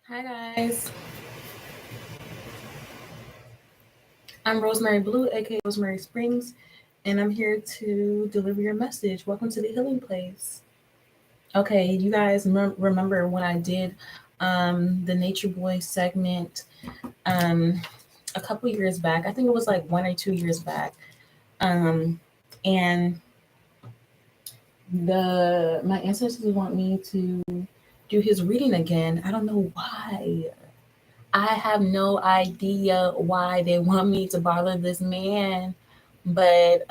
Hi guys, I'm Rosemary Blue, aka Rosemary Springs, and I'm here to deliver your message. Welcome to the healing place. Okay, you guys remember when I did the Nature Boy segment um, a couple years back? I think it was like 1 or 2 years back, um, and the my ancestors want me to do his reading again. I don't know why. I have no idea why they want me to bother this man, but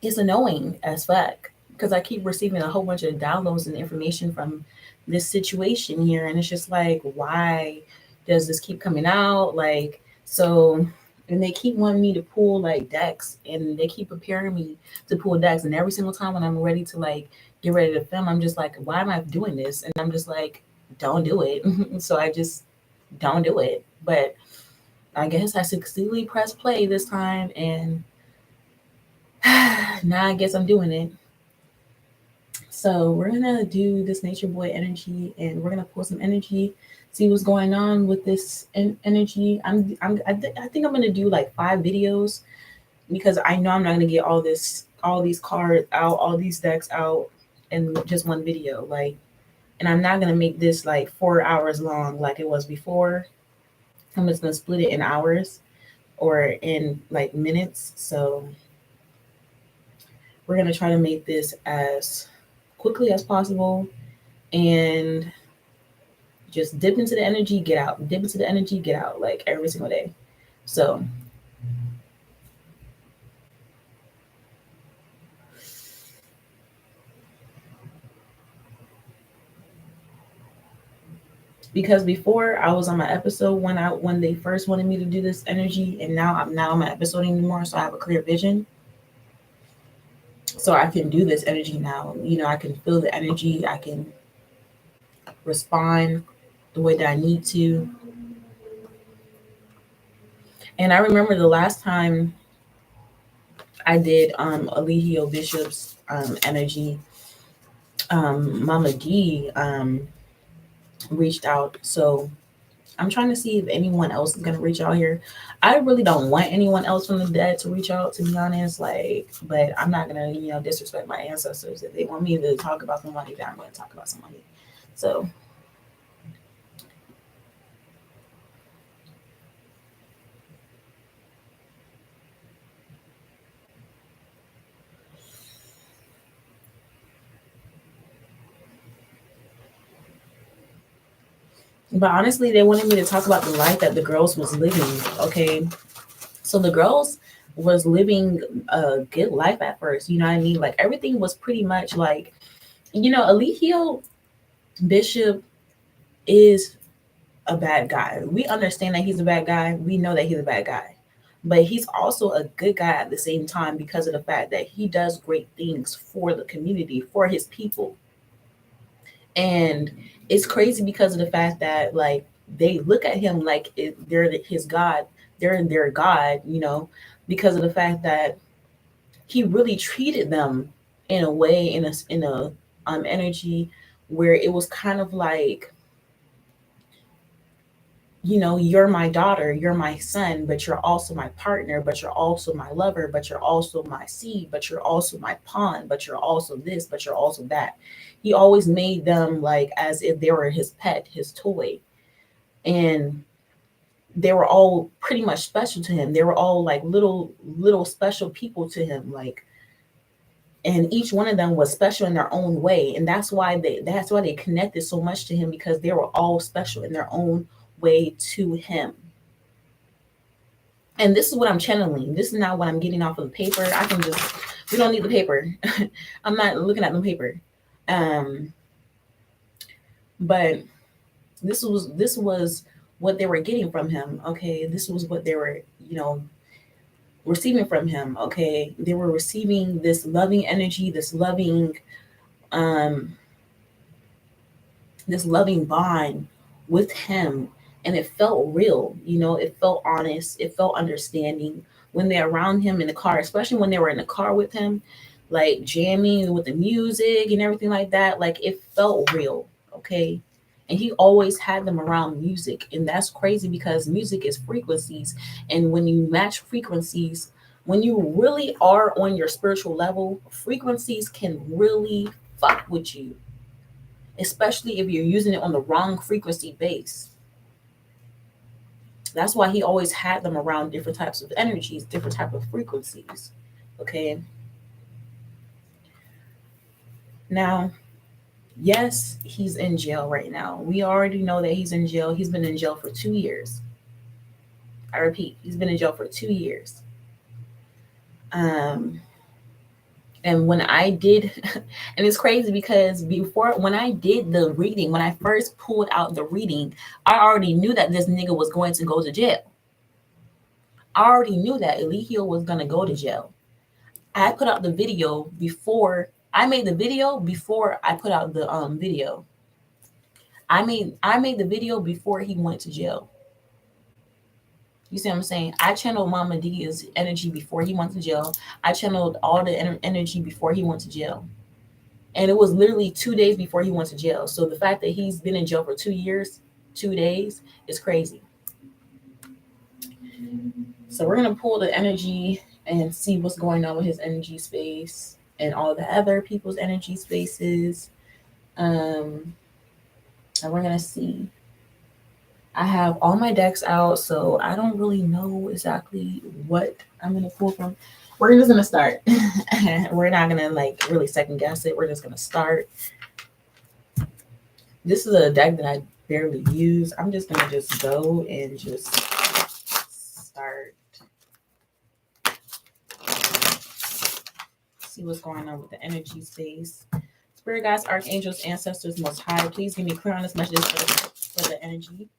it's annoying as fuck because I keep receiving a whole bunch of downloads and information from this situation here, and it's just like, why does this keep coming out? Like, so, and they keep wanting me to pull like decks, and they keep preparing me to pull decks, and every single time when I'm ready to like get ready to film, I'm just like, why am I doing this? And I'm just like, don't do it. So I just don't do it. But I guess I successfully pressed play this time, and now I guess I'm doing it. So we're gonna do this nature boy energy, and we're gonna pull some energy, see what's going on with this energy. I think I'm gonna do like 5 videos because I know I'm not gonna get all these cards out, all these decks out in just one video. Like, and I'm not gonna make this like 4 hours long like it was before. I'm just gonna split it in hours or in like minutes. So we're gonna try to make this as quickly as possible and just dip into the energy, get out, dip into the energy, get out, like every single day. So because before I was on my episode when they first wanted me to do this energy, and now I'm not on my episode anymore, so I have a clear vision. So I can do this energy now. You know, I can feel the energy, I can respond the way that I need to. And I remember the last time I did Alihio Bishop's energy, Mama D reached out. So I'm trying to see if anyone else is gonna reach out here. I really don't want anyone else from the dead to reach out, to be honest. Like, but I'm not gonna, disrespect my ancestors. If they want me to talk about somebody, then I'm gonna talk about somebody. So but honestly, they wanted me to talk about the life that the girls was living. Okay. So the girls was living a good life at first, you know what I mean? Like everything was pretty much like, Alihio Bishop is a bad guy. We understand that he's a bad guy. We know that he's a bad guy. But he's also a good guy at the same time because of the fact that he does great things for the community, for his people. And it's crazy because of the fact that like they look at him like they're his god, they're their god, because of the fact that he really treated them in a way, in a energy where it was kind of like, you're my daughter, you're my son, but you're also my partner, but you're also my lover, but you're also my seed, but you're also my pawn, but you're also this, but you're also that. He always made them like as if they were his pet, his toy. And they were all pretty much special to him. They were all like little special people to him. Like, and each one of them was special in their own way. And that's why they connected so much to him, because they were all special in their own way to him. And this is what I'm channeling. This is not what I'm getting off of the paper. We don't need the paper. I'm not looking at the paper. Um, but this was what they were getting from him. Okay. This was what they were, receiving from him. Okay. They were receiving this loving energy, um, this loving bond with him, and it felt real. It felt honest, it felt understanding when they're around him in the car, especially when they were in the car with him, like jamming with the music and everything like that. Like, it felt real. Okay. And he always had them around music. And that's crazy because music is frequencies. And when you match frequencies, when you really are on your spiritual level, frequencies can really fuck with you, especially if you're using it on the wrong frequency base. That's why he always had them around different types of energies, different type of frequencies. Okay. Now, yes, he's in jail right now. We already know that he's in jail. He's been in jail for 2 years. I repeat, he's been in jail for 2 years. Um, and when I did, and it's crazy because before, when I did the reading, when I first pulled out the reading, I already knew that this nigga was going to go to jail. I already knew that Eligio was going to go to jail. I put out the video before I made the video before I put out the video. I made the video before he went to jail. You see what I'm saying? I channeled Mama Dia's energy before he went to jail. I channeled all the energy before he went to jail. And it was literally 2 days before he went to jail. So the fact that he's been in jail for 2 years, 2 days, is crazy. So we're gonna pull the energy and see what's going on with his energy space and all the other people's energy spaces. And we're gonna see. I have all my decks out, so I don't really know exactly what I'm gonna pull from. We're just gonna start. We're not gonna like really second guess it. We're just gonna start. This is a deck that I barely use. I'm just gonna just go and just start. See what's going on with the energy space. Spirit guides, archangels, ancestors, most high, please give me clear on this messages for the energy,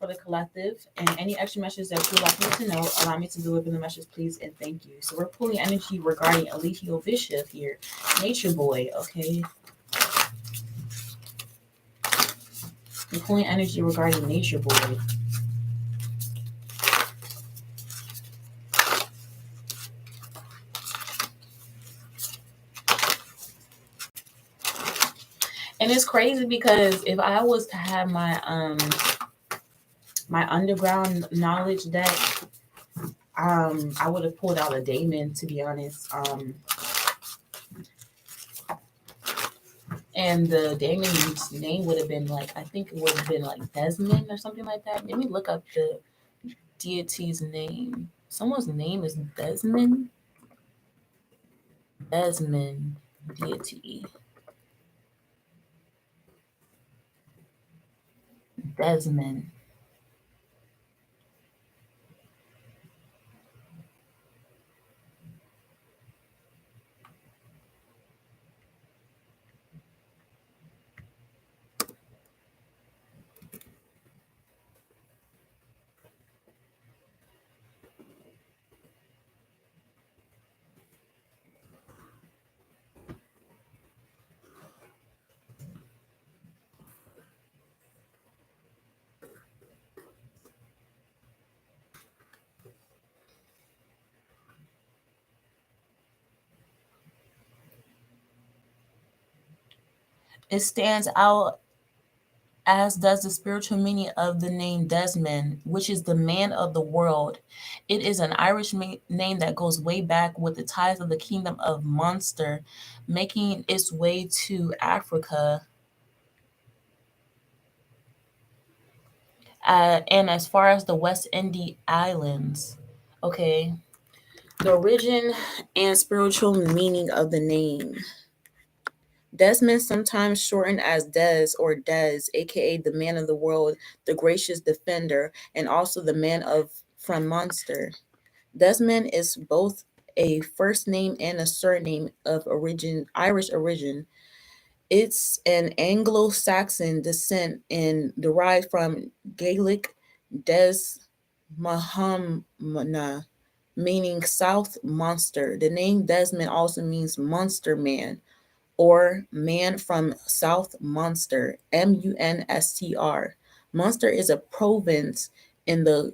for the collective, and any extra messages that you would like me to know, allow me to deliver the message, please, and thank you. So we're pulling energy regarding Eligio Bishop here, Nature Boy, okay? We're pulling energy regarding Nature Boy. And it's crazy because if I was to have my underground knowledge deck, I would have pulled out a daemon, to be honest. And the daemon's name would have been like, I think it would have been like Desmond or something like that. Let me look up the deity's name. Someone's name is Desmond. Desmond deity. Desmond. It stands out, as does the spiritual meaning of the name Desmond, which is the man of the world. It is an Irish name that goes way back with the ties of the kingdom of Munster, making its way to Africa. And as far as the West Indies islands. Okay. The origin and spiritual meaning of the name. Desmond, sometimes shortened as Des or Des, aka the man of the world, the gracious defender, and also the man of from Munster. Desmond is both a first name and a surname of Irish origin. It's an Anglo-Saxon descent and derived from Gaelic Des Mahamna, meaning South Munster. The name Desmond also means Munster man or man from South Munster, Munstr. Munster is a province in the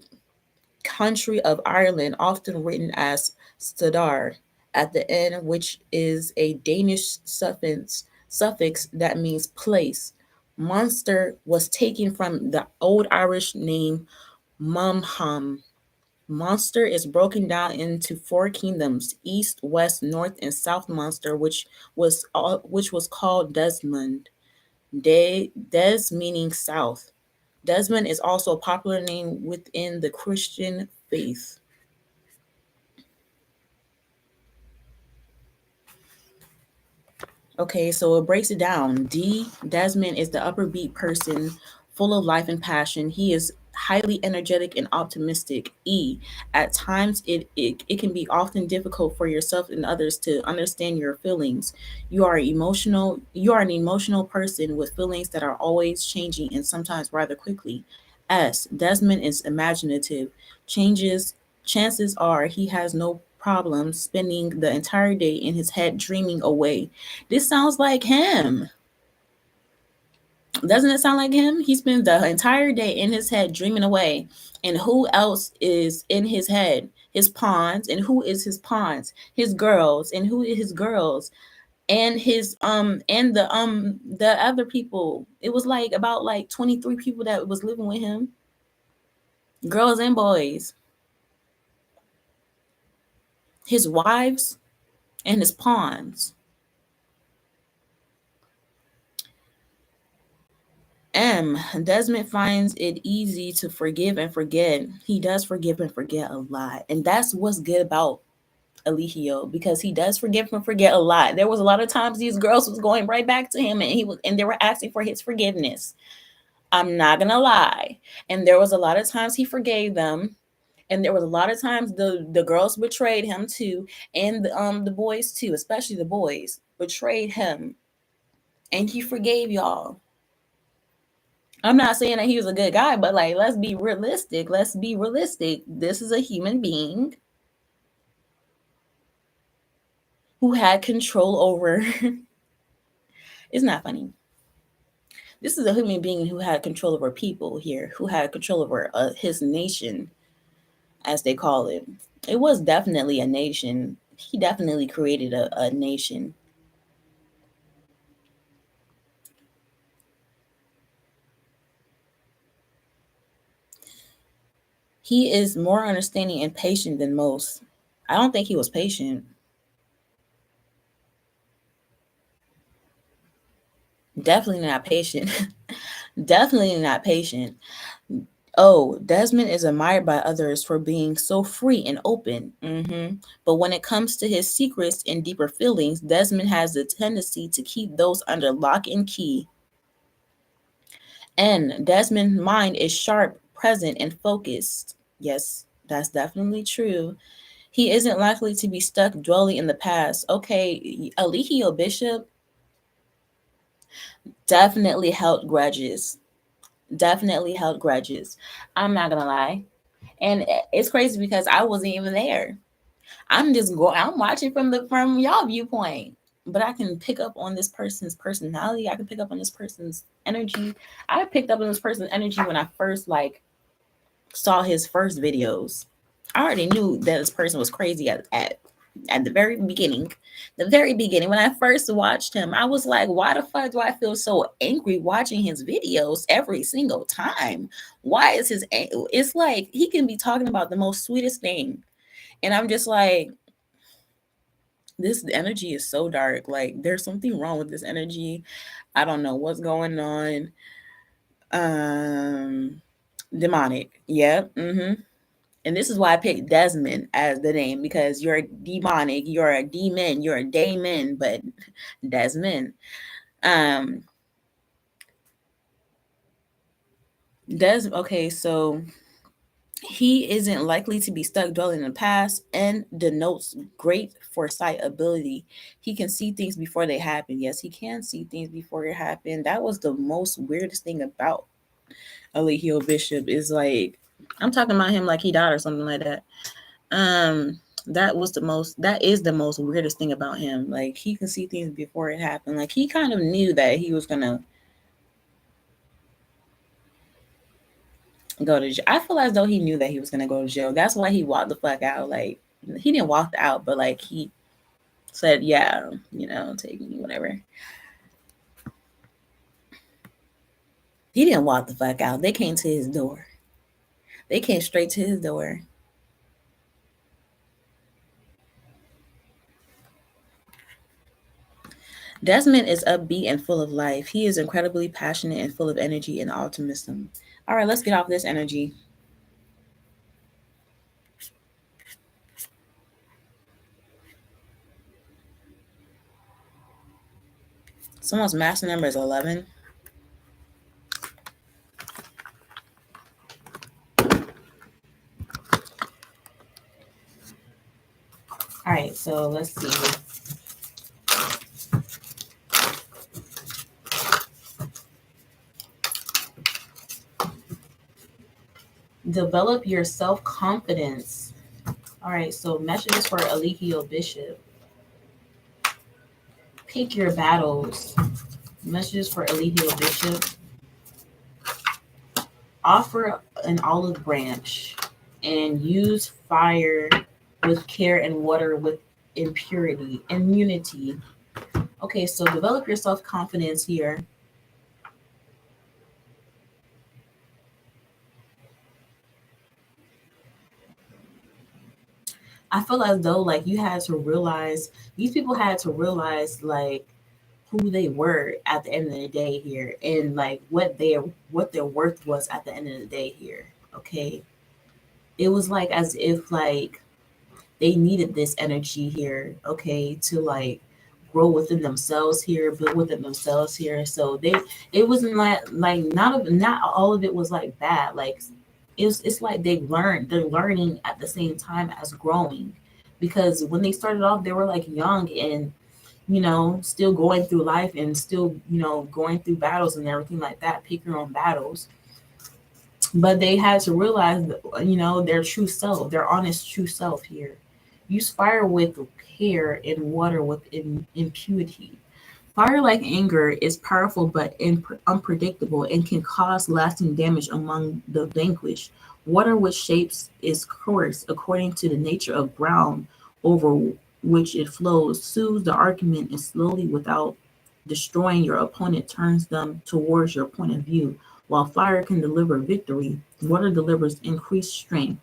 country of Ireland, often written as Stadar at the end, which is a Danish suffix that means place Monster was taken from the Old Irish name Mumham. Munster is broken down into four kingdoms: East, West, North, and South Munster, which was called Desmond. Des meaning South. Desmond is also a popular name within the Christian faith. Okay, so it breaks it down. Desmond is the upper beat person, full of life and passion. He is highly energetic and optimistic. At times it can be often difficult for yourself and others to understand your feelings. You are an emotional person with feelings that are always changing and sometimes rather quickly. Desmond is imaginative. Changes Chances are he has no problem spending the entire day in his head dreaming away. This sounds like him. Doesn't it sound like him? He spends the entire day in his head dreaming away. And who else is in his head? His pawns. And who is his pawns? His girls. And who is his girls? And the other people. It was like about like 23 people that was living with him. Girls and boys. His wives and his pawns. Desmond finds it easy to forgive and forget. He does forgive and forget a lot. And that's what's good about Eligio, because he does forgive and forget a lot. There was a lot of times these girls was going right back to him and they were asking for his forgiveness. I'm not gonna lie. And there was a lot of times he forgave them. And there was a lot of times the girls betrayed him too, and the boys too, especially the boys betrayed him. And he forgave y'all. I'm not saying that he was a good guy, but like, let's be realistic. Let's be realistic. This is a human being who had control over. It's not funny. This is a human being who had control over people here, who had control over his nation, as they call it. It was definitely a nation. He definitely created a nation. He is more understanding and patient than most. I don't think he was patient. Definitely not patient. Definitely not patient. Oh, Desmond is admired by others for being so free and open. But when it comes to his secrets and deeper feelings, Desmond has the tendency to keep those under lock and key. And Desmond's mind is sharp, present, and focused. Yes, that's definitely true. He isn't likely to be stuck dwelling in the past. Okay, Eligio Bishop definitely held grudges. Definitely held grudges. I'm not gonna lie. And it's crazy because I wasn't even there. I'm watching from y'all viewpoint. But I can pick up on this person's personality. I can pick up on this person's energy. I picked up on this person's energy when I first like saw his first videos. I already knew that this person was crazy at the very beginning. The very beginning, when I first watched him, I was like, why the fuck do I feel so angry watching his videos every single time? Why is it's like he can be talking about the most sweetest thing. And I'm just like, this energy is so dark. Like, there's something wrong with this energy. I don't know what's going on. Um, Demonic. Yep. And this is why I picked Desmond as the name, because you're demonic, you're a demon, you're a daemon, but Desmond. Um, okay, so he isn't likely to be stuck dwelling in the past and denotes great foresight ability. He can see things before they happen. Yes, he can see things before it happened. That was the most weirdest thing about Eligio Bishop, is like, I'm talking about him like he died or something like that. Um, that is the most weirdest thing about him. Like, he can see things before it happened. Like, he kind of knew that he was gonna go to jail. I feel as though he knew that he was gonna go to jail. That's why he walked the fuck out. Like, he didn't walk out, but like, he said, yeah, take me, whatever. He didn't walk the fuck out. They came to his door. They came straight to his door. Desmond is upbeat and full of life. He is incredibly passionate and full of energy and optimism. All right, let's get off this energy. Someone's master number is 11. All right, so let's see. Develop your self-confidence. All right, so messages for Eligio Bishop. Pick your battles. Messages for Eligio Bishop. Offer an olive branch and use fire with care and water with impurity, immunity. Okay, so develop your self-confidence here. I feel as though like you had to realize, these people had to realize like who they were at the end of the day here, and like what their worth was at the end of the day here. Okay. It was like as if like they needed this energy here, okay, to like grow within themselves here, build within themselves here. So it wasn't like not all of it was like bad. Like it's like they're learning at the same time as growing, because when they started off they were like young and still going through life and still going through battles and everything like that, pick your own battles. But they had to realize their true self, their honest true self here. Use fire with care and water with impurity. Fire, like anger, is powerful but unpredictable and can cause lasting damage among the vanquished. Water, which shapes its course according to the nature of ground over which it flows, soothes the argument and slowly, without destroying your opponent, turns them towards your point of view. While fire can deliver victory, water delivers increased strength.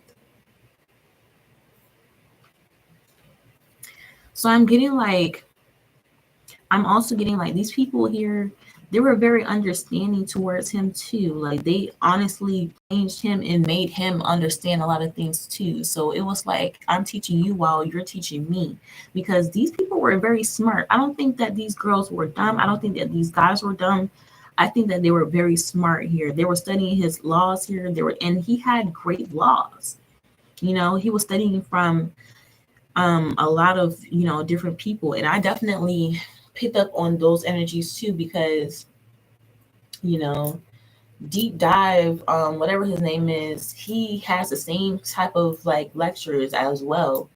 So I'm also getting like these people here, they were very understanding towards him too. Like they honestly changed him and made him understand a lot of things too. So it was like, I'm teaching you while you're teaching me, because these people were very smart. I don't think that these girls were dumb. I don't think that these guys were dumb. I think that they were very smart here. They were studying his laws here. And he had great laws. He was studying from a lot of different people, and I definitely picked up on those energies too, because deep dive, whatever his name is, he has the same type of like lectures as well,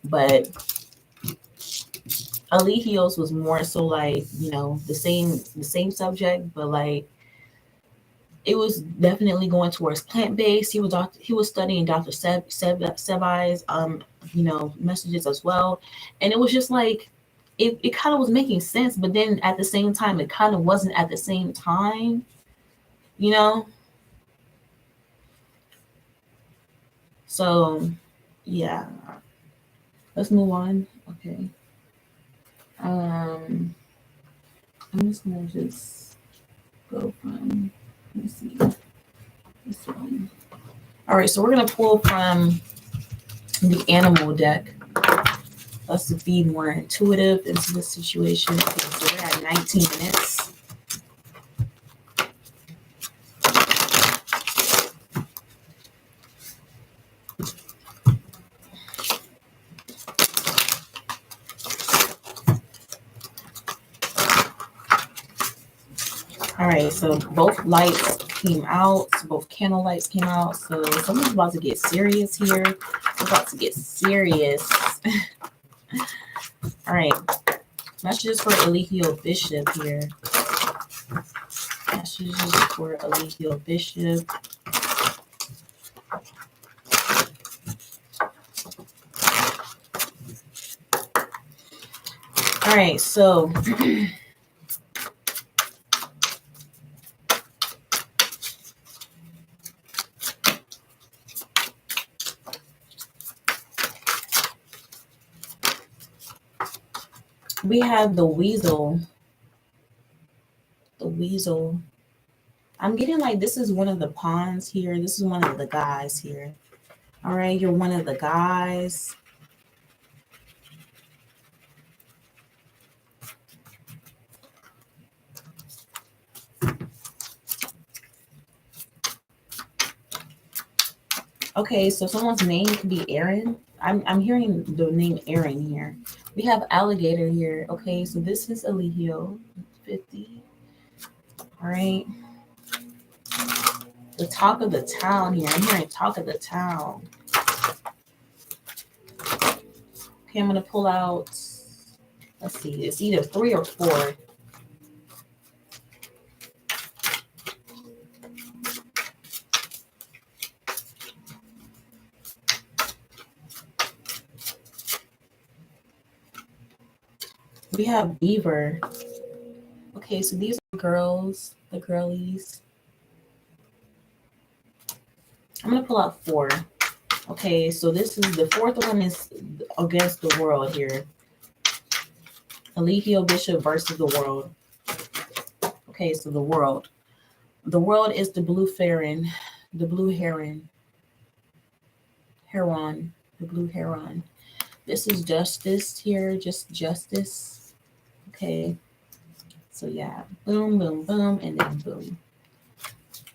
but Aligio's was more so like the same subject, but like it was definitely going towards plant-based. He was studying Dr. Sebi's messages as well, and it was just like it kind of was making sense, but then at the same time it kind of wasn't at the same time, so yeah, let's move on. Okay. I'm just gonna go from, let me see, this one. All right, so we're gonna pull from the animal deck. Us to be more intuitive into this situation. Okay, so we're at 19 minutes. All right, so both lights came out, both candle lights came out. So something's about to get serious here. It's about to get serious. All right, messages for Eligio Bishop here. Messages for Eligio Bishop. All right, so We have the weasel. The weasel. I'm getting like this is one of the pawns here. This is one of the guys here. All right, you're one of the guys. Okay, so someone's name could be Aaron. I'm hearing the name Aaron here. We have alligator here. Okay, so this is Eligio, 50. All right. The talk of the town here. I'm hearing talk of the town. Okay, I'm gonna pull out. Let's see. It's either 3 or 4. We have beaver. Okay, so these are girls, the girlies. I'm gonna pull out 4. Okay, so this is the 4th one is against the world here. Eligio Bishop versus the world. Okay, so the world. The world is the blue heron, the blue heron, the blue heron. This is justice here, just justice. Okay, so yeah, boom, boom, boom, and then boom.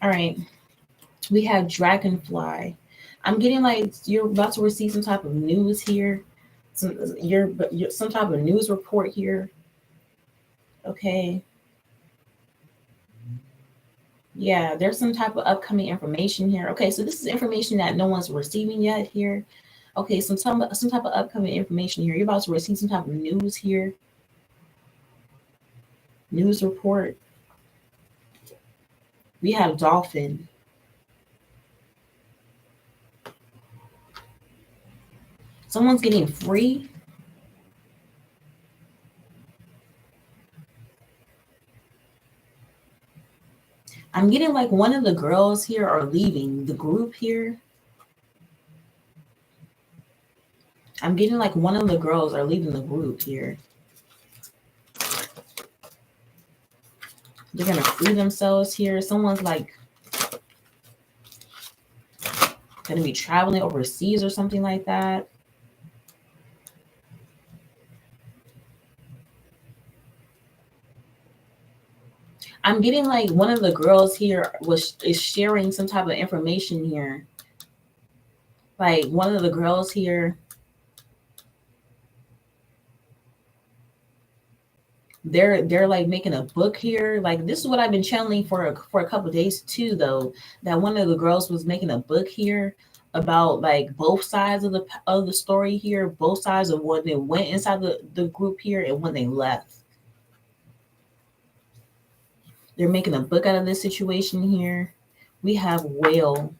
All right, we have dragonfly. I'm getting like you're about to receive some type of news here. You're some type of news report here. Okay. Yeah, there's some type of upcoming information here. Okay, so this is information that no one's receiving yet here. Okay, some type of upcoming information here. You're about to receive some type of news here. News report. We have dolphin. Someone's getting free. I'm getting like one of the girls here are leaving the group here. I'm getting like one of the girls are leaving the group here. They're gonna free themselves here. Someone's like gonna be traveling overseas or something like that. I'm getting like one of the girls here is sharing some type of information here. Like one of the girls here, they're like making a book here. Like this is what I've been channeling for a couple of days too, though. That one of the girls was making a book here about like both sides of the story here, both sides of when they went inside the group here and when they left. They're making a book out of this situation here. We have whale.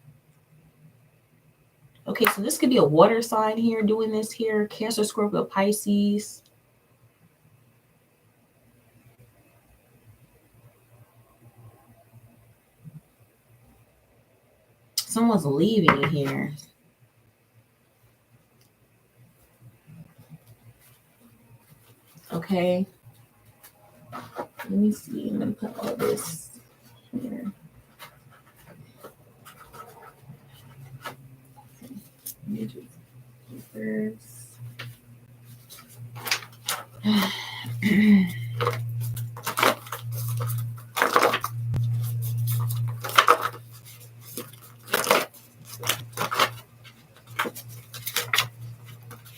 Okay, so this could be a water sign here doing this here. Cancer, Scorpio, Pisces. Someone's leaving here. Okay. Let me see. I'm going to put all this here. Major papers.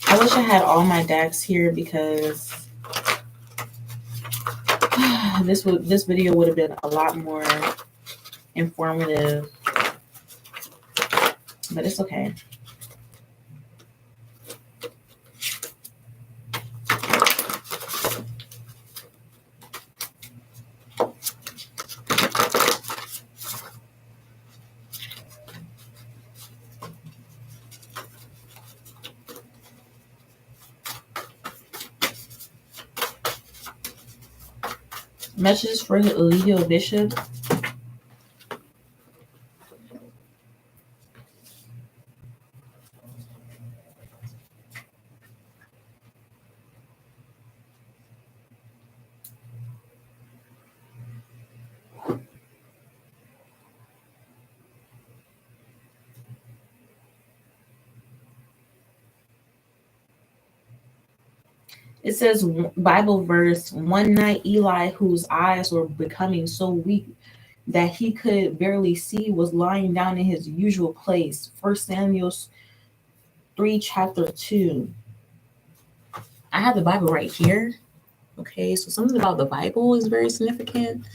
I wish I had all my decks here because this video would have been a lot more informative, but it's okay. Messages for Eligio Bishop. It says, Bible verse, one night Eli, whose eyes were becoming so weak that he could barely see, was lying down in his usual place. 1 Samuel 3, chapter 2. I have the Bible right here. Okay, so something about the Bible is very significant.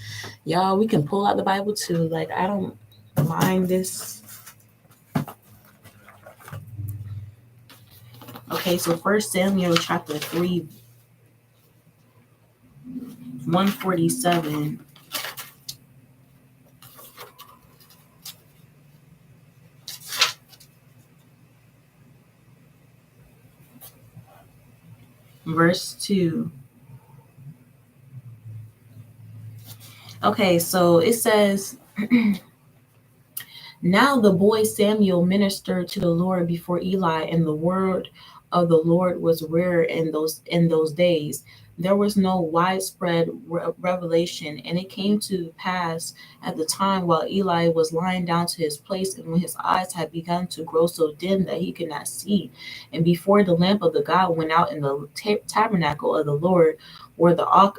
Y'all, we can pull out the Bible too. Like, I don't mind this. Okay, so 1 Samuel chapter 3, 147. Verse 2. Okay, so it says, now the boy Samuel ministered to the Lord before Eli, and the word of the Lord was rare in those days. There was no widespread revelation, and it came to pass at the time while Eli was lying down to his place, and when his eyes had begun to grow so dim that he could not see, and before the lamp of the God went out in the tabernacle of the Lord, where the ark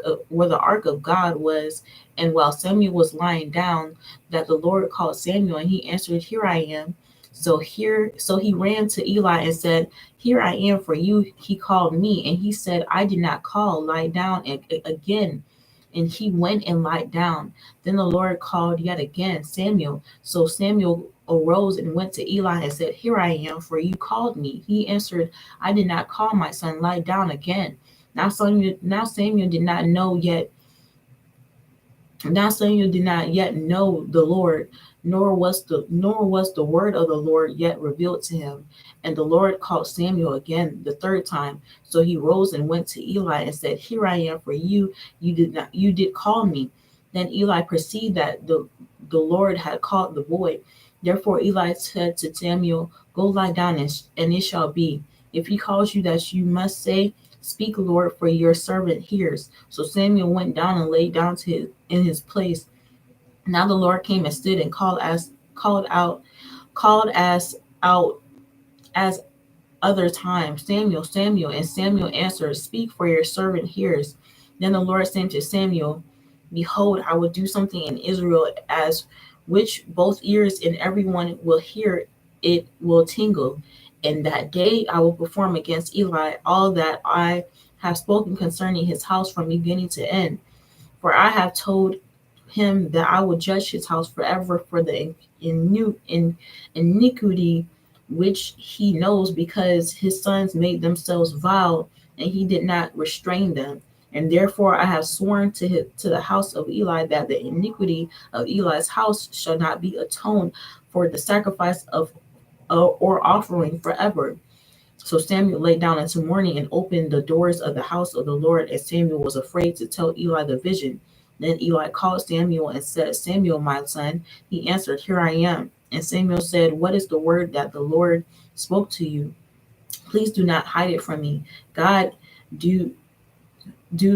of God was, and while Samuel was lying down, that the Lord called Samuel, and he answered, here I am. So he ran to Eli and said, here I am, for you he called me. And he said, I did not call, lie down again. And he went and lied down. Then the Lord called yet again, Samuel. So Samuel arose and went to Eli and said, here I am, for you called me. He answered, I did not call, my son, lie down again. Now Samuel did not know yet Now Samuel did not yet know the Lord, nor was the word of the Lord yet revealed to him. And the Lord called Samuel again the third time. So he rose and went to Eli and said, here I am, for you did call me. Then Eli perceived that the Lord had called the boy. Therefore Eli said to Samuel, go lie down, and it shall be, if he calls you, that you must say, speak, Lord, for your servant hears. So Samuel went down and lay down in his place. Now the Lord came and stood and called out as other times, Samuel, Samuel. And Samuel answered, speak, for your servant hears. Then the Lord said to Samuel, behold, I will do something in Israel, as which both ears and everyone will hear it will tingle. And that day I will perform against Eli all that I have spoken concerning his house from beginning to end. For I have told him that I will judge his house forever for the iniquity which he knows, because his sons made themselves vile, and he did not restrain them. And therefore I have sworn to the house of Eli that the iniquity of Eli's house shall not be atoned for the sacrifice of or offering forever. So Samuel lay down until morning and opened the doors of the house of the Lord, and Samuel was afraid to tell Eli the vision. Then Eli called Samuel and said, Samuel, my son. He answered, here I am. And Samuel said, what is the word that the Lord spoke to you? Please do not hide it from me. God do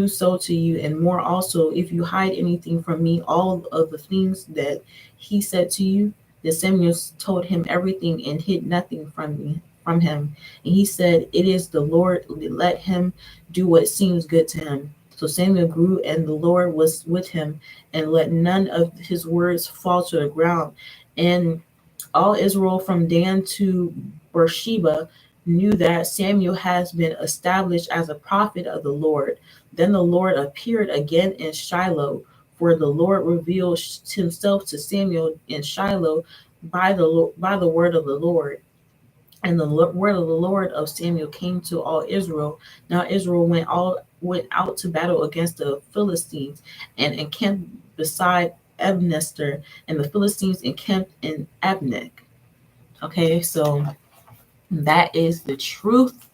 so to you, and more also, if you hide anything from me, all of the things that he said to you. Then Samuel told him everything and hid nothing from him. And he said, it is the Lord, let him do what seems good to him. So Samuel grew, and the Lord was with him, and let none of his words fall to the ground. And all Israel from Dan to Beersheba knew that Samuel has been established as a prophet of the Lord. Then the Lord appeared again in Shiloh, for the Lord revealed himself to Samuel in Shiloh by the word of the Lord. And the word of the Lord of Samuel came to all Israel. Now Israel went out to battle against the Philistines, and encamped beside Ebenezer, and the Philistines encamped in Abnek. Okay, so that is the truth.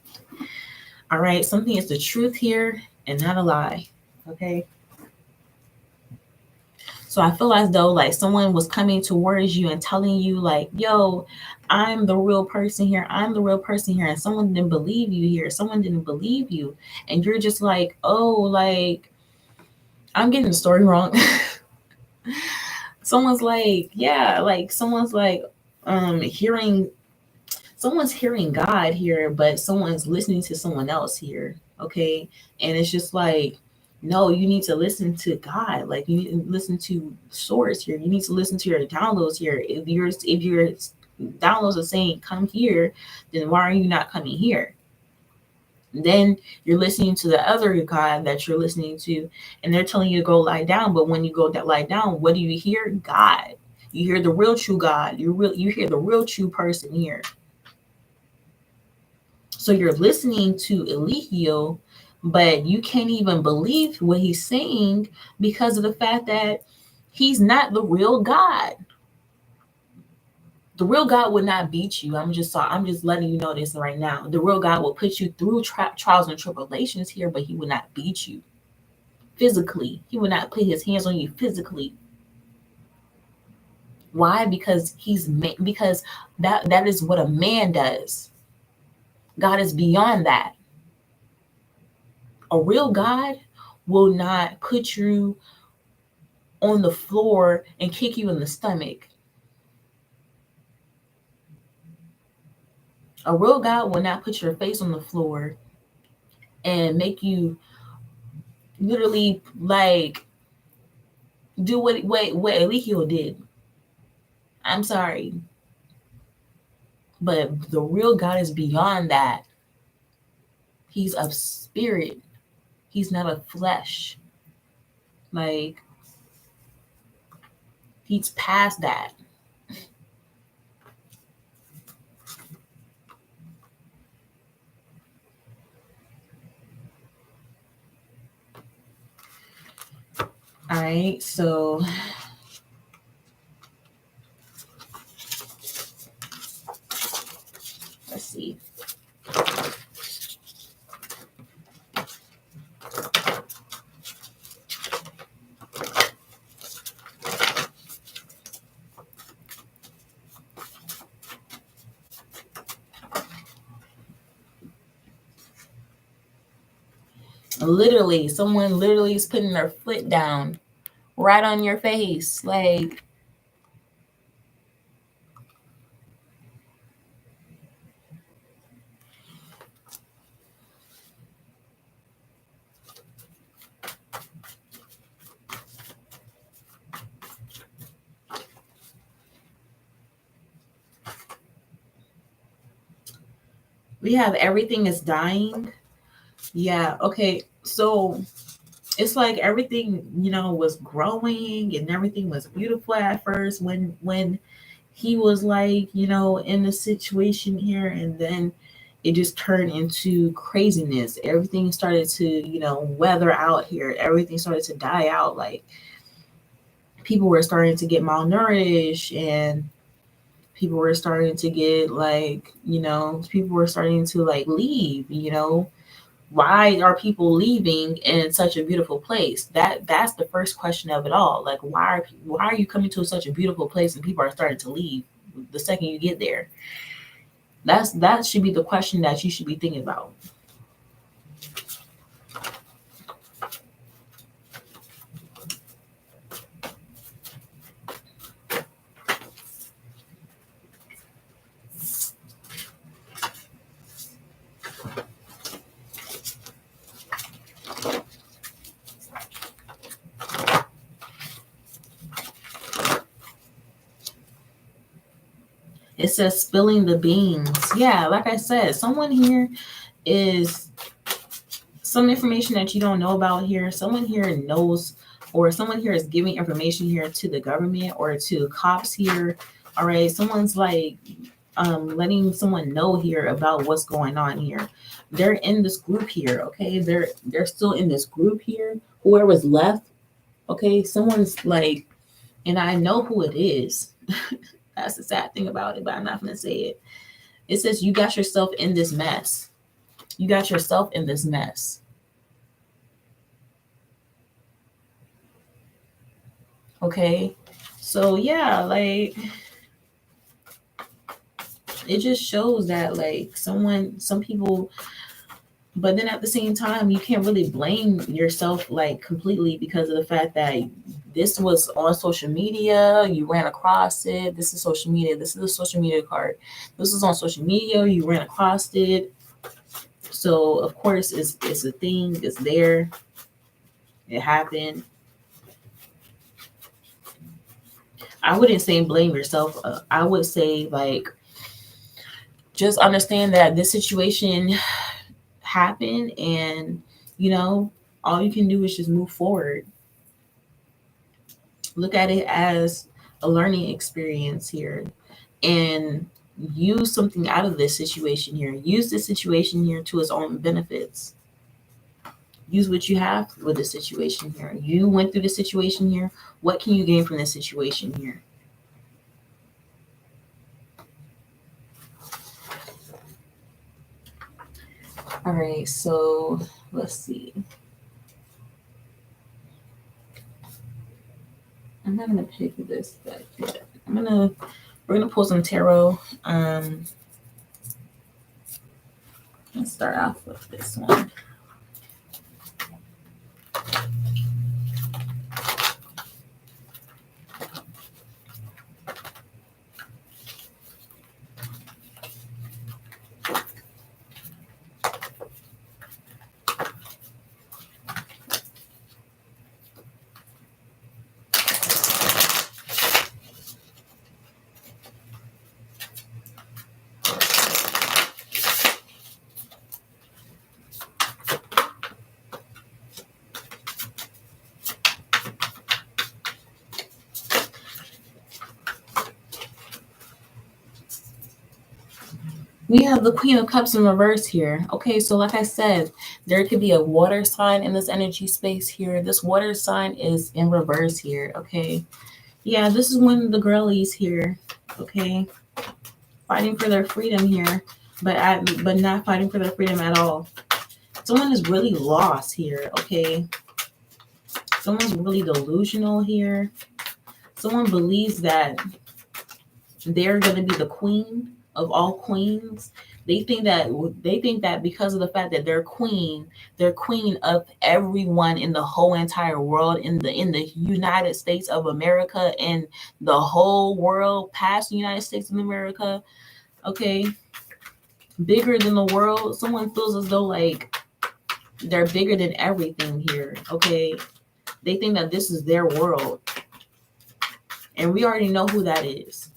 All right, something is the truth here and not a lie. Okay. So I feel as though like someone was coming towards you and telling you like, yo, I'm the real person here. I'm the real person here. And someone didn't believe you here. Someone didn't believe you. And you're just like, oh, like, I'm getting the story wrong. Someone's like, yeah, like hearing someone's hearing God here, but someone's listening to someone else here. Okay. And it's just like, no, you need to listen to God. Like, you need to listen to source here. You need to listen to your downloads here. If your downloads are saying come here, then why are you not coming here? Then you're listening to the other God that you're listening to, and they're telling you to go lie down. But when you go lie down, what do you hear? God. You hear the real true God. You hear the real true person here. So you're listening to Ezekiel, but you can't even believe what he's saying because of the fact that he's not the real God. The real God would not beat you. I'm just letting you know this right now. The real God will put you through trials and tribulations here, but he would not beat you physically. He would not put his hands on you physically. Why? Because because that is what a man does. God is beyond that. A real God will not put you on the floor and kick you in the stomach. A real God will not put your face on the floor and make you literally like do what Ezekiel did. I'm sorry. But the real God is beyond that. He's of spirit. He's not of flesh. Like, he's past that. All right, so let's see. Literally, someone literally is putting their foot down right on your face. Like, we have everything is dying. Yeah, okay. So it's like everything, was growing and everything was beautiful at first when he was like, in the situation here, and then it just turned into craziness. Everything started to, weather out here. Everything started to die out. Like, people were starting to get malnourished, and people were starting to get like, people were starting to like leave, why are people leaving in such a beautiful place? That's the first question of it all. Like, why are you coming to such a beautiful place and people are starting to leave the second you get there? That should be the question that you should be thinking about. It says spilling the beans. Yeah, like I said, someone here is some information that you don't know about here. Someone here knows, or someone here is giving information here to the government or to cops here. All right, someone's like letting someone know here about what's going on here. They're in this group here, okay? They're still in this group here. Whoever's left, okay? Someone's like, and I know who it is. That's the sad thing about it, but I'm not gonna say it. It says you got yourself in this mess. You got yourself in this mess. Okay? So yeah, like, it just shows that like some people, but then at the same time you can't really blame yourself like completely because of the fact that this was on social media, you ran across it. This is social media. This is a social media card. This was on social media, you ran across it. So of course it's a thing, it's there, it happened. I wouldn't say blame yourself. I would say like just understand that this situation happened, and all you can do is just move forward. Look at it as a learning experience here, and use something out of this situation here. Use this situation here to its own benefits. Use what you have with the situation here. You went through the situation here. What can you gain from this situation here? All right, so let's see. I'm not gonna pick this back yet. We're gonna pull some tarot. Let's start off with this one. We have the Queen of Cups in reverse here. Okay, so like I said, there could be a water sign in this energy space here. This water sign is in reverse here, okay? Yeah, this is one of the girlies here, okay? Fighting for their freedom here, but not fighting for their freedom at all. Someone is really lost here, okay? Someone's really delusional here. Someone believes that they're going to be the queen of all queens. They think that because of the fact that they're queen of everyone in the whole entire world, in the United States of America, and the whole world past the United States of America. Okay, bigger than the world. Someone feels as though like they're bigger than everything here. Okay, they think that this is their world, and we already know who that is.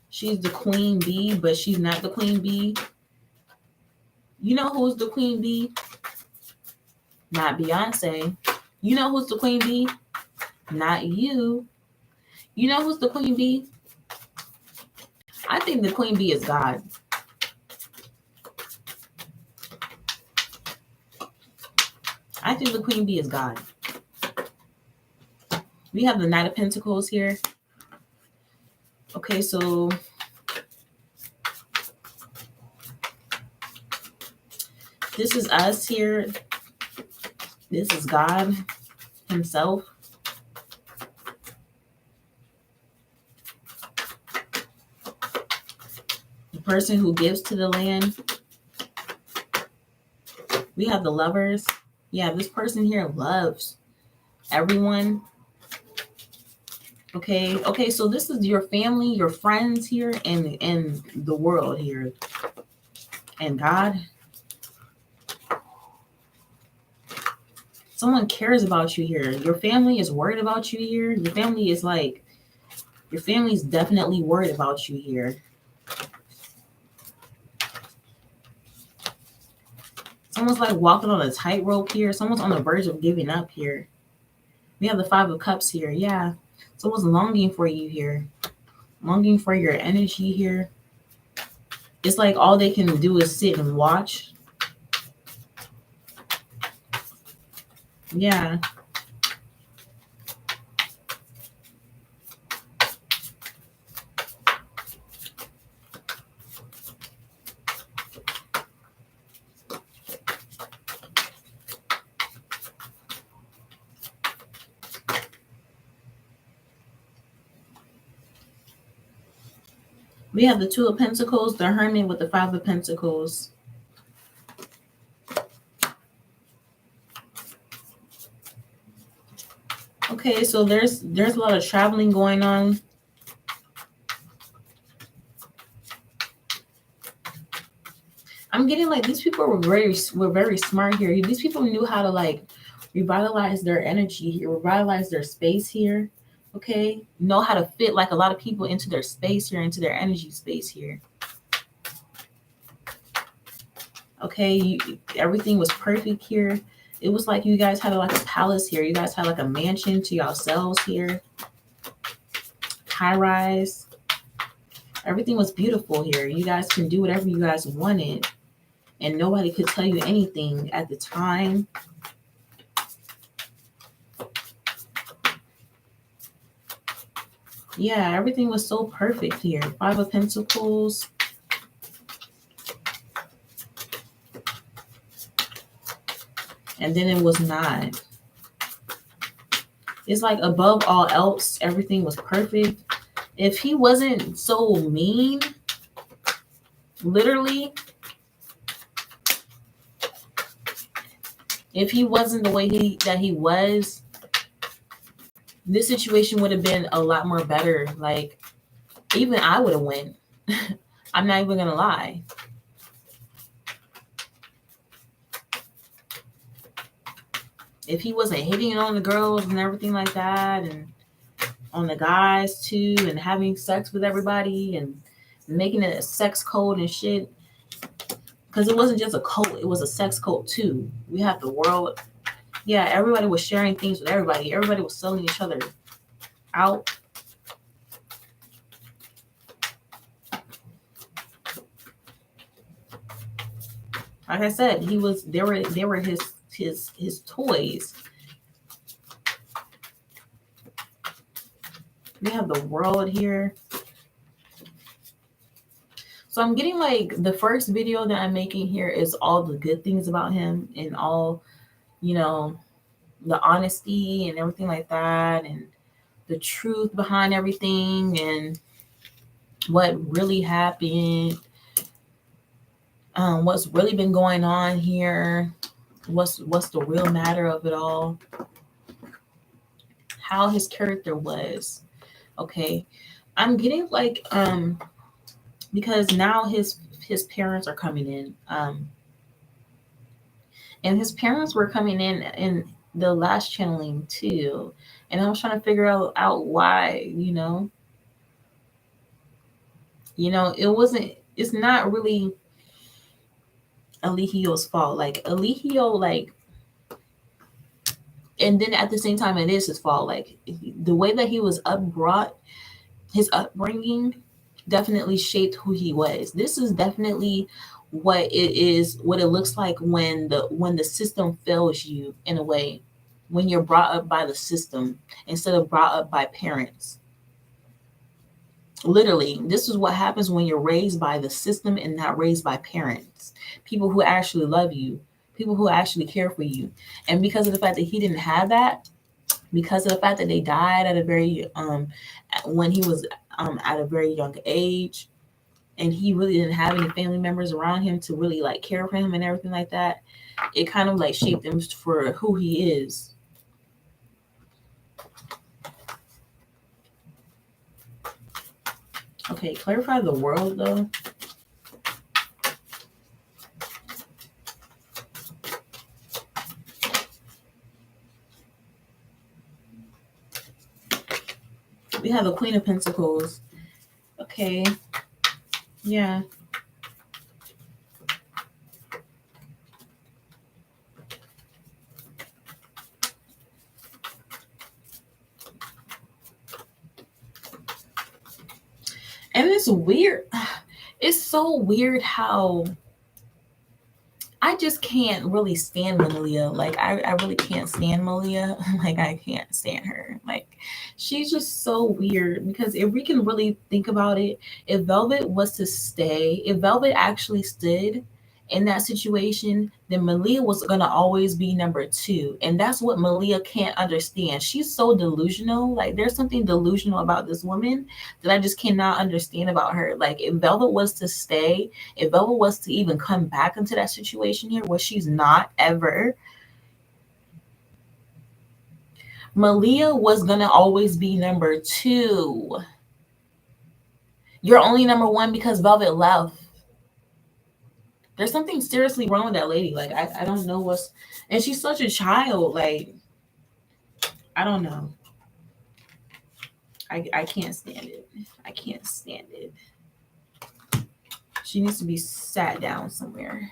She's the queen bee, but she's not the queen bee. You know who's the queen bee? Not Beyonce. You know who's the queen bee? Not you. You know who's the queen bee? I think the queen bee is God. I think the queen bee is God. We have the Knight of Pentacles here. Okay, so this is us here. This is God himself. The person who gives to the land. We have the Lovers. Yeah, this person here loves everyone. Okay, so this is your family, your friends here, and the world here, and God. Someone cares about you here. Your family is worried about you here. Your family is definitely worried about you here. Someone's like walking on a tightrope here. Someone's on the verge of giving up here. We have the Five of Cups here. Yeah. Someone's longing for you here. Longing for your energy here. It's like all they can do is sit and watch. Yeah. We have the Two of Pentacles, the Hermit with the Five of Pentacles. Okay, so there's a lot of traveling going on. I'm getting like these people were very smart here. These people knew how to like revitalize their energy here, revitalize their space here. Okay, know how to fit like a lot of people into their space here, into their energy space here. Okay, everything was perfect here. It was like you guys had like a palace here. You guys had like a mansion to yourselves here. High rise. Everything was beautiful here. You guys can do whatever you guys wanted. And nobody could tell you anything at the time. Yeah, everything was so perfect here. Five of Pentacles. And then it was not. It's like above all else, everything was perfect. If he wasn't so mean, literally, if he wasn't the way that he was, this situation would have been a lot more better. Like, even I would have won. I'm not even gonna lie. If he wasn't hitting on the girls and everything like that, and on the guys too, and having sex with everybody and making it a sex code and shit, because it wasn't just a cult, it was a sex cult too. We have the world. Yeah, everybody was sharing things with everybody. Everybody was selling each other out. Like I said, they were his toys. We have the world here. So I'm getting like the first video that I'm making here is all the good things about him and all, you know, the honesty and everything like that, and the truth behind everything, and what really happened, what's really been going on here, what's the real matter of it all, how his character was. Okay, I'm getting like because now his parents are coming in, and his parents were coming in the last channeling too, and I was trying to figure out why, it wasn't, it's not really Eligio's fault. Like Eligio, like, and then at the same time, it is his fault. Like the way that he was upbrought, his upbringing definitely shaped who he was. This is definitely what it is, what it looks like when the system fails you in a way, when you're brought up by the system instead of brought up by parents. Literally, this is what happens when you're raised by the system and not raised by parents, people who actually love you, people who actually care for you. And because of the fact that he didn't have that, because of the fact that they died at a very when he was at a very young age, and he really didn't have any family members around him to really like care for him and everything like that, it kind of like shaped him for who he is. Okay, clarify the world though. We have the Queen of Pentacles. Okay. Yeah. And it's weird. It's so weird how I just can't really stand Malia. Like I really can't stand Malia. Like I can't stand her. Like she's just so weird, because if we can really think about it, if Velvet was to stay, if Velvet actually stood in that situation, then Malia was gonna always be number two. And that's what Malia can't understand. She's so delusional. Like there's something delusional about this woman that I just cannot understand about her. Like if Velvet was to stay, if Velvet was to even come back into that situation here, where she's not ever, Malia was gonna always be number 2. You're only number 1 because Velvet left. There's something seriously wrong with that lady. Like I don't know what's, and she's such a child. Like I don't know. I can't stand it. I can't stand it. She needs to be sat down somewhere.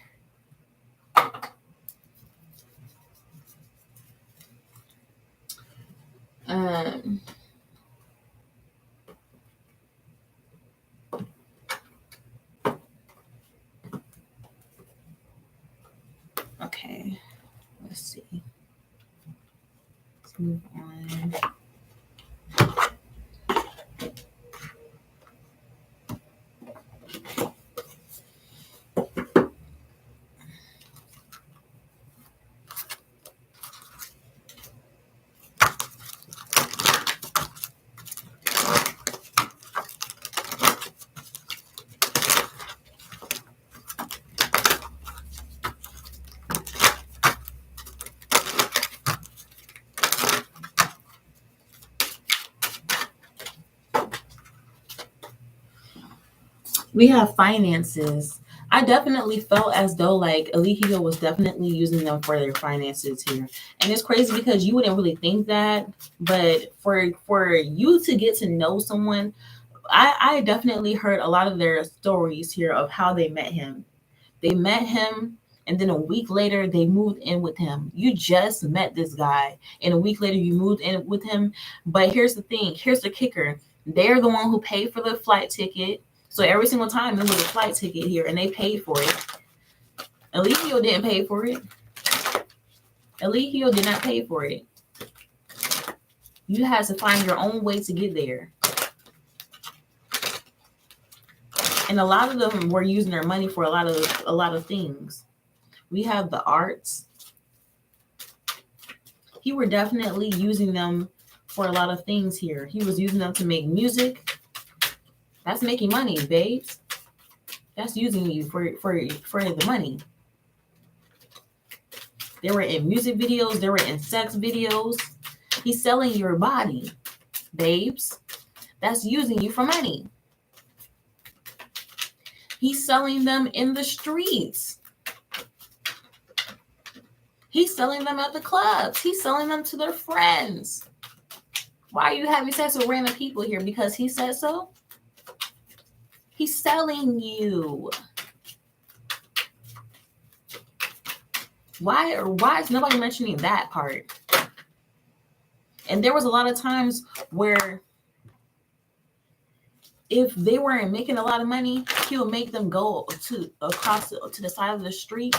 Um okay, let's see. Let's move on. We have finances. I definitely felt as though like Eligio was definitely using them for their finances here. And it's crazy because you wouldn't really think that, but for you to get to know someone, I definitely heard a lot of their stories here of how they met him. They met him, and then a week later they moved in with him. You just met this guy, and a week later you moved in with him. But here's the thing, here's the kicker. They're the one who paid for the flight ticket. So every single time it was a flight ticket here, and they paid for it. Eligio didn't pay for it. Eligio did not pay for it. You had to find your own way to get there. And a lot of them were using their money for a lot of things. We have the arts. He were definitely using them for a lot of things here. He was using them to make music. That's making money, babes. That's using you for the money. They were in music videos. They were in sex videos. He's selling your body, babes. That's using you for money. He's selling them in the streets. He's selling them at the clubs. He's selling them to their friends. Why are you having sex with random people here? Because he said so? He's selling you. Why is nobody mentioning that part? And there was a lot of times where if they weren't making a lot of money, he'll make them go across to the side of the street,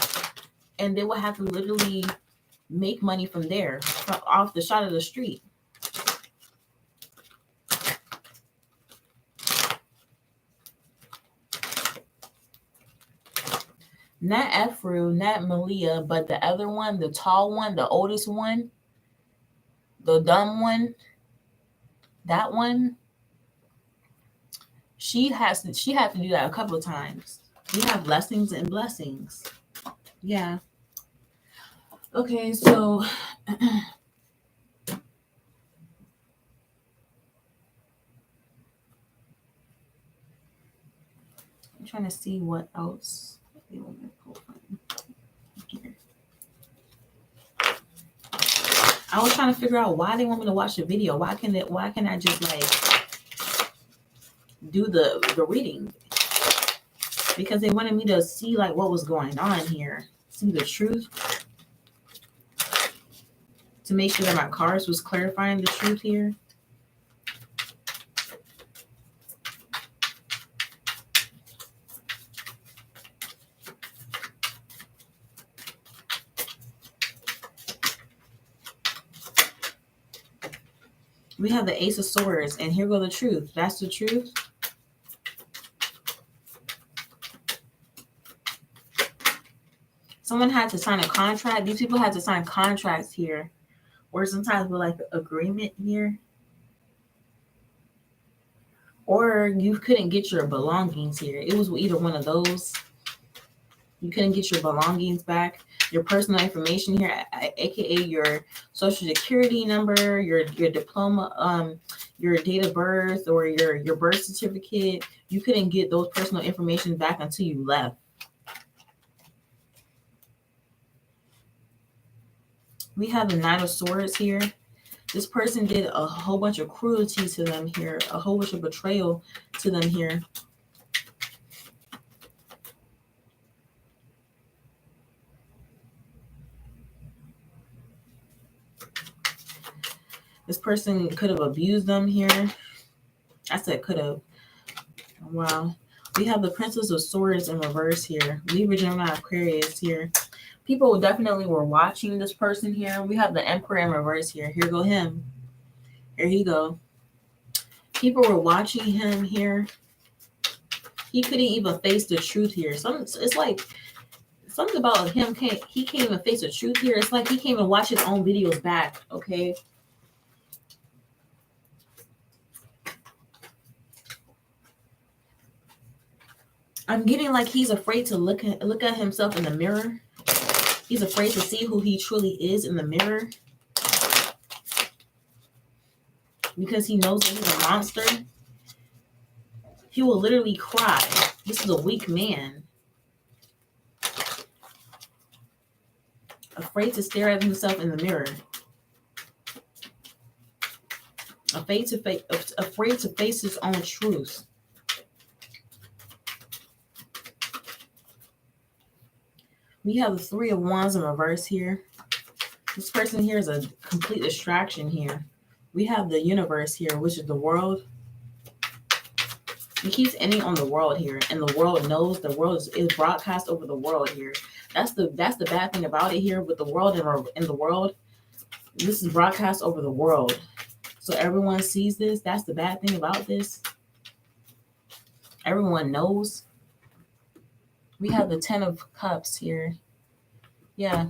and they would have to literally make money from there, off the side of the street. Not Efru, not Malia, but the other one, the tall one, the oldest one, the dumb one, that one. She had to do that a couple of times. We have blessings and blessings. Yeah. Okay, so I'm trying to see what else they want me to pull from here. I was trying to figure out why they want me to watch the video. Why can I just like do the reading? Because they wanted me to see like what was going on here, see the truth, to make sure that my cards was clarifying the truth here. We have the Ace of Swords, and here go the truth. That's the truth. Someone had to sign a contract. These people had to sign contracts here, or sometimes with like agreement here. Or you couldn't get your belongings here. It was either one of those. You couldn't get your belongings back, your personal information here, aka your social security number, your diploma, your date of birth, or your birth certificate. You couldn't get those personal information back until you left. We have the Knight of Swords here. This person did a whole bunch of cruelty to them here, a whole bunch of betrayal to them here. This person could have abused them here. I said could have. Wow. We have the Princess of Swords in reverse here. Libra, Gemini, Aquarius here. People definitely were watching this person here. We have the Emperor in reverse here. Here go him. Here he go. People were watching him here. He couldn't even face the truth here. It's like something about him he can't even face the truth here. It's like he can't even watch his own videos back. Okay. I'm getting like he's afraid to look at himself in the mirror. He's afraid to see who he truly is in the mirror. Because he knows that he's a monster. He will literally cry. This is a weak man. Afraid to stare at himself in the mirror. Afraid to face his own truth. We have the Three of Wands in reverse here. This person here is a complete distraction here. We have the Universe here, which is the world. He keeps ending on the world here, and the world knows. The world is broadcast over the world here. That's the bad thing about it here with the world and the world. This is broadcast over the world, so everyone sees this. That's the bad thing about this. Everyone knows. We have the Ten of Cups here. Yeah.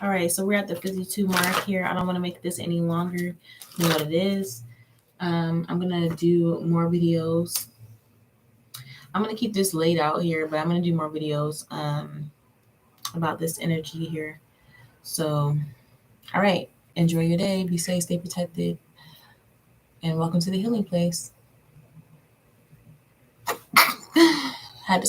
All right, so we're at the 52 mark here. I don't want to make this any longer than what it is. I'm going to do more videos. I'm going to keep this laid out here, but I'm going to do more videos about this energy here. So, all right, enjoy your day. Be safe, stay protected, and welcome to the healing place. Had to